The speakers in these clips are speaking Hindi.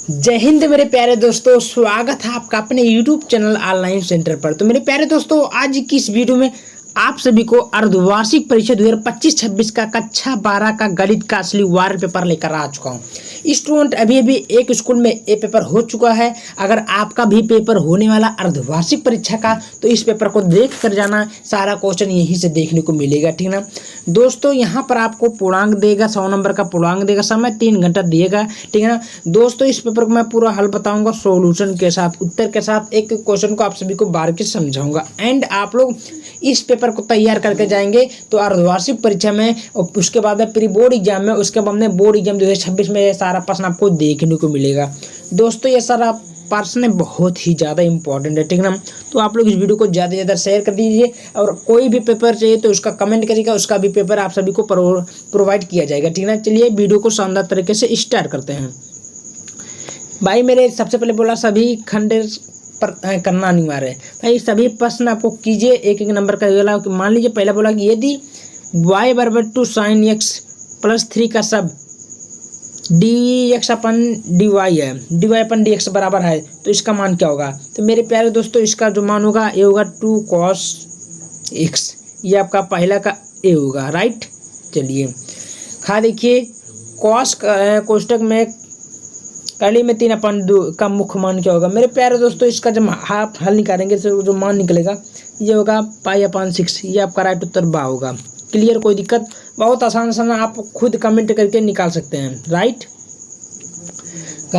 जय हिंद मेरे प्यारे दोस्तों, स्वागत है आपका अपने YouTube चैनल ऑनलाइन सेंटर पर। तो मेरे प्यारे दोस्तों, आज की इस वीडियो में आप सभी को अर्धवार्षिक परीक्षा 2025-26 का कक्षा 12 का गणित का असली वार पेपर लेकर आ चुका हूँ। स्टूडेंट अभी एक स्कूल में ये पेपर हो चुका है। अगर आपका भी पेपर होने वाला अर्धवार्षिक परीक्षा का, तो इस पेपर को देख कर जाना। सारा क्वेश्चन यहीं से देखने को मिलेगा, ठीक ना दोस्तों। यहाँ पर आपको पूर्णांक देगा, 100 नंबर का पूर्णांक देगा, समय 3 घंटा दिएगा, ठीक है ना दोस्तों। इस पेपर को मैं पूरा हल बताऊंगा सॉल्यूशन के साथ, उत्तर के साथ। एक क्वेश्चन को आप सभी को बारीकी से समझाऊंगा एंड आप लोग इस पेपर को तैयार करके जाएंगे तो अर्धवार्षिक परीक्षा में और उसके बाद में प्री बोर्ड एग्जाम में, उसके बाद में बोर्ड एग्जाम 2026 में ये सारा प्रश्न आपको देखने को मिलेगा दोस्तों। ये सारा प्रश्न बहुत ही ज़्यादा इंपॉर्टेंट है, ठीक ना। तो आप लोग इस वीडियो को ज़्यादा से ज़्यादा शेयर कर दीजिए और कोई भी पेपर चाहिए तो उसका कमेंट करिएगा, उसका भी पेपर आप सभी को प्रोवाइड किया जाएगा, ठीक ना। चलिए वीडियो को शानदार तरीके से स्टार्ट करते हैं। भाई मेरे सबसे पहले बोला सभी खंड पर करना अनिवार्य है। भाई सभी प्रश्न आपको कीजिए, एक एक नंबर का बोला। मान लीजिए पहला बोला कि यदि y बराबर टू साइन एक्स प्लस 3 का सब dx अपन dy है, dy अपन dx बराबर है, तो इसका मान क्या होगा। तो मेरे प्यारे दोस्तों, इसका जो मान होगा ये होगा 2 cos x। ये आपका पहला का ए होगा, राइट। चलिए देखिए cos कोष्टक में कर्ली में 3/2 का मुख्य मान क्या होगा। मेरे प्यारे दोस्तों, इसका जब आप हल निकालेंगे तो जो मान निकलेगा ये होगा π/6। ये आपका राइट उत्तर बा होगा। क्लियर, कोई दिक्कत, बहुत आसान आप खुद कमेंट करके निकाल सकते हैं, राइट।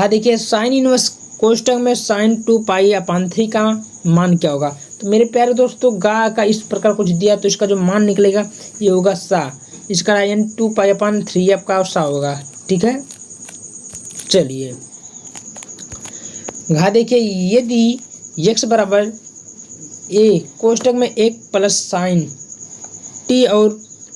देखिए साइन इनवर्स कोष्टक में sin 2π/3 का मान क्या होगा। तो मेरे प्यारे दोस्तों, का इस प्रकार कुछ दिया तो इसका जो मान निकलेगा ये होगा सा। इसका 2π/3 आपका सा होगा, ठीक है। चलिए देखिए यदि x बराबर a कोष्टक में 1 प्लस साइन t और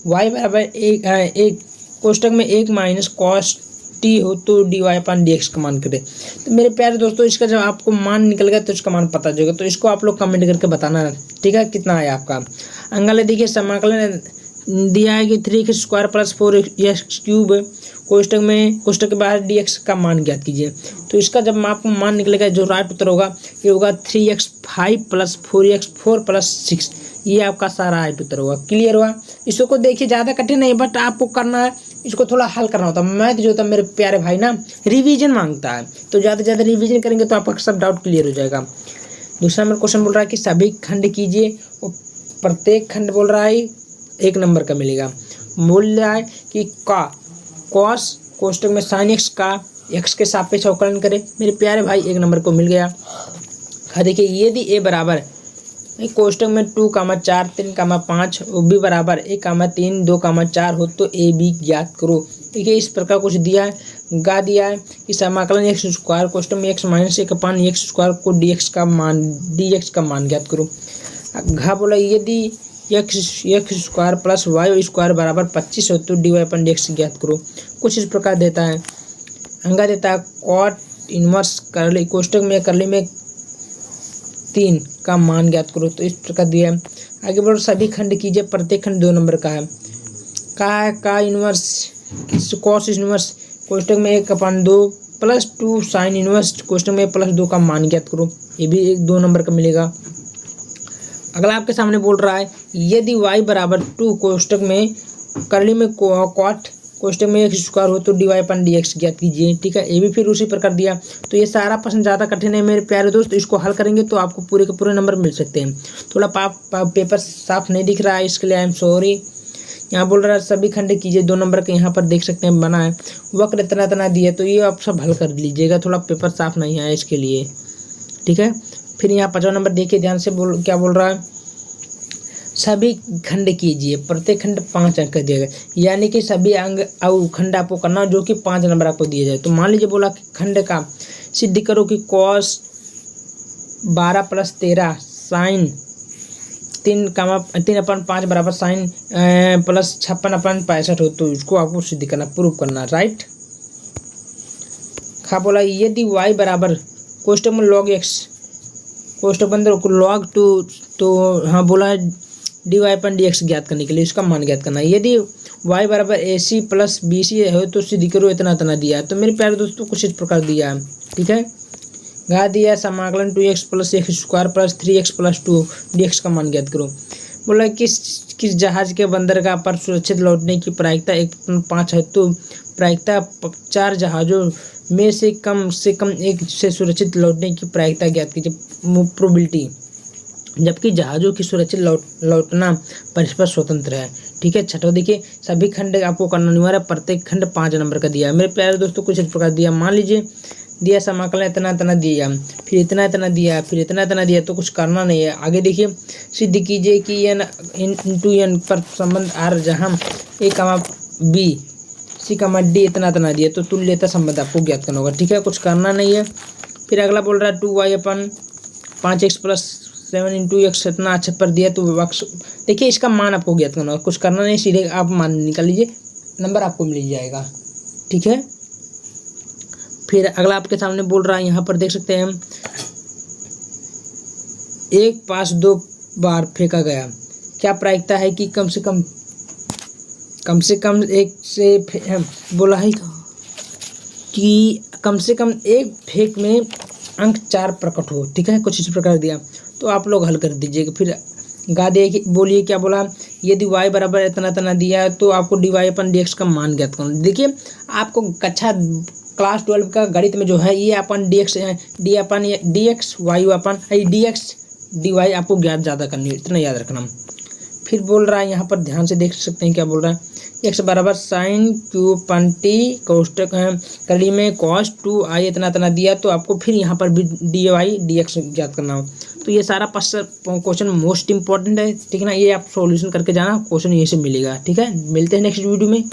y बराबर एक कोष्टक में 1 माइनस कॉस t हो तो dy/dx का मान करें। तो मेरे प्यारे दोस्तों, इसका जब आपको मान निकलेगा तो इसका मान पता चलेगा। तो इसको आप लोग कमेंट करके बताना, ठीक है, कितना है आपका। अंगल देखिए समाकलन दिया है कि 3x² प्लस 4x³ कोष्टक के बाहर dx का मान ज्ञात कीजिए। तो इसका जब आपको मान निकलेगा जो राइट उत्तर होगा ये होगा 3x5 प्लस 4x4 प्लस 6। ये आपका सारा राइट उत्तर होगा। क्लियर हुआ। इसको देखिए ज़्यादा कठिन नहीं, बट आपको करना है, इसको थोड़ा हल करना होता है। मैथ जो होता है मेरे प्यारे भाई ना, रिवीजन मांगता है, तो ज़्यादा से ज़्यादा रिवीजन करेंगे तो आपका सब डाउट क्लियर हो जाएगा। दूसरा नंबर क्वेश्चन बोल रहा है कि सभी खंड कीजिए और प्रत्येक खंड बोल रहा है 1 नंबर का मिलेगा। बोल रहा है कि कॉस कोष्टक में साइन एक्स का एक्स के सापेक्ष अवकलन करें। मेरे प्यारे भाई 1 नंबर को मिल गया। देखिए यदि ए बराबर कोष्टक में 2,4 3,5 और बी बराबर 1,3 2,4 हो तो ए बी ज्ञात करो। देखिए इस प्रकार कुछ दिया है, दिया है कि समाकलन x² कोष्टक में x माइनस 1/x² को dx का मान ज्ञात करो। बोला यदि x² प्लस y² बराबर 25 हो तो dy/dx ज्ञात करो। कुछ इस प्रकार देता है। देता है कॉट इनवर्स करली कोष्टक में करली में 3 का मान ज्ञात करो। तो इस प्रकार दिया है। आगे बढ़ो सभी खंड कीजिए, प्रत्येक खंड 2 नंबर का है। का इनवर्स कॉस इनवर्स कोष्टक में 1/2 प्लस 2 साइन इनवर्स कोष्टक में +2 का मान ज्ञात करो। ये भी 2 नंबर का मिलेगा। अगला आपके सामने बोल रहा है यदि y बराबर 2 कोष्टक में करली में कॉट कोष्टक में x² हो तो dy/dx ज्ञात कीजिए, ठीक है। ये भी फिर उसी प्रकार दिया। तो ये सारा प्रश्न ज़्यादा कठिन है मेरे प्यारे दोस्त, इसको हल करेंगे तो आपको पूरे के पूरे नंबर मिल सकते हैं। थोड़ा पेपर साफ नहीं दिख रहा है, इसके लिए आई एम सॉरी। यहाँ बोल रहा है सभी खंड कीजिए 2 नंबर के, यहाँ पर देख सकते हैं बना है। वक्र इतना दिया, तो ये आप सब हल कर लीजिएगा। थोड़ा पेपर साफ नहीं है इसके लिए, ठीक है। फिर यहाँ 5वां नंबर देखिए ध्यान से, क्या बोल रहा है सभी खंड कीजिए, प्रत्येक खंड 5 अंक दिया गया, यानी कि सभी अंग और खंड आपको करना जो कि 5 नंबर आपको दिया जाए। तो मान लीजिए बोला कि खंड का सिद्ध करो कि cos 12 प्लस 13 साइन 3/5 बराबर साइन प्लस 56/65 हो तो इसको आपको सिद्ध करना, प्रूव करना, राइट। बोला यदि y बराबर कोष्टक में log x कोष्टक बंद log 2 तो बोला dy/dx ज्ञात करने के लिए इसका मान ज्ञात करना है। यदि y बराबर AC प्लस BC हो तो सिद्ध करो, इतना दिया है। तो मेरे प्यारे दोस्तों कुछ इस प्रकार दिया है। ठीक है। गा दिया समाकलन 2x plus x square plus 3x plus 2 dx का मान ज्ञात करो। बोला किस जहाज के बंदरगाह पर सुरक्षित लौटने की प्रायिकता 1.5 है, तो प्रायिकता 4 जहाज़ों में से कम एक से सुरक्षित लौटने की प्रायिकता ज्ञात कीजिए, प्रोबेबिलिटी, जबकि जहाज़ों की सुरक्षित लौटना परस्पर स्वतंत्र है। ठीक है। छठवां देखिए, सभी खंड आपको करना अनिवार्य, प्रत्येक खंड 5 नंबर का दिया है। मेरे प्यारे दोस्तों कुछ इस प्रकार दिया, मान लीजिए दिया समाकलन इतना इतना दिया, फिर इतना इतना दिया, फिर इतना इतना दिया, तो कुछ करना नहीं है। आगे देखिए, सिद्ध कीजिए कि n इंटू n पर संबंध r जहाँ a कमा b c कमा d इतना इतना दिया, तो तुल्यता संबंध आपको ज्ञात करना होगा। ठीक है, कुछ करना नहीं है। फिर अगला बोल रहा है 2y अपन 5x प्लस 7 इंटू एक्स इतना अच्छा पर दिया, तो देखिए इसका मान आपको ज्ञात करना होगा। कुछ करना नहीं, सीधे आप मान निकाल लीजिए, नंबर आपको मिल जाएगा। ठीक है। फिर अगला आपके सामने बोल रहा है, यहाँ पर देख सकते हैं हम, एक पास 2 बार फेंका गया, क्या प्रायिकता है कि कम से कम एक से बोला है कि कम से कम एक फेंक में अंक 4 प्रकट हो। ठीक है, कुछ इस प्रकार दिया, तो आप लोग हल कर दीजिएगा। फिर गा दिए कि बोलिए क्या बोला, यदि y बराबर इतना इतना दिया, तो आपको dy अपन dx का मान ज्ञात करना। देखिए आपको कक्षा क्लास 12 का गणित में जो है ये अपन dx y अपन dx dy आपको ज्ञात ज़्यादा करनी है, इतना याद रखना। फिर बोल रहा है यहाँ पर ध्यान से देख सकते हैं क्या बोल रहा है, x बराबर साइन क्यूब अपन t कोष्टक कड़ी में cos 2i इतना इतना दिया, तो आपको फिर यहाँ पर भी dy dx ज्ञात करना हो। तो ये सारा क्वेश्चन मोस्ट इंपॉर्टेंट है। ठीक है ना, ये आप सॉल्यूशन करके जाना, क्वेश्चन यहीं से मिलेगा। ठीक है, मिलते हैं नेक्स्ट वीडियो में।